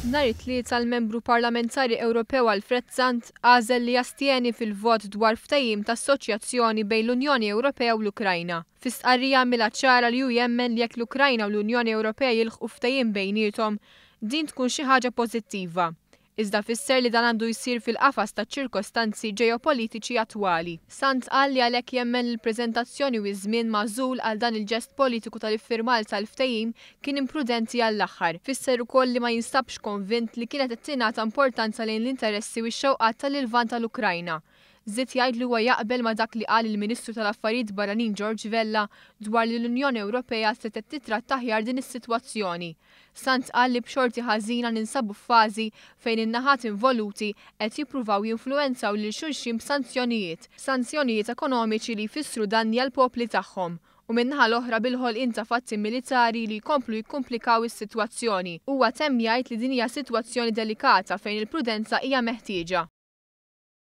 Nhar it-tlieta l-Membru Parlamentari Ewropew Alfred Sant għażel li jastjeni fil-vot dwar ftehim ta' assoċjazzjoni bejn l-Unjoni Ewropea u l-Ukrajna. Fi stqarrija għamilha ċara li hu jemmen li jekk l-Ukrajna u l-Unjoni Ewropea jilħqu ftehim bejniethom din tkun xi ħaġa pożittiva. Iżda fisser li dan għandu jsir fil-qafas ta' ċirkostanzi ġeopolitiċi attwali. Sant qal li għalhekk jemmen il-preżentazzjoni u żmien magħżul għal dan il-ġest politiku tal-iffirmal tal-ftehim kien imprudenti għall-aħħar. Fisser ukoll li ma jinstabx konvint li kienet tingħata importanza lejn l-interessi u x-xewqat tal-Ilvan tal-Ukrajna. Żied jgħid li huwa jaqbel ma' dak li qal il-Ministru tal-Affarijiet Barranin George Vella dwar li l-Unjoni Ewropea se titratta aħjar din is-sitwazzjoni. Sant qal li b'xorti ħażina ninsabu f'fażi fejn in-naħat involuti qed jippruvaw jinfluwenzaw lil xulxin b'sanzjonijiet, sanzjonijiet ekonomiċi li jfissru danni għall popli tagħhom. U min-naħa l-oħra bil-ħolqien ta' fatti militari li jkomplu jikkomplikaw is-sitwazzjoni. Huwa temm jgħid li din hija sitwazzjoni delikata fejn il-prudenza hija meħtieġa.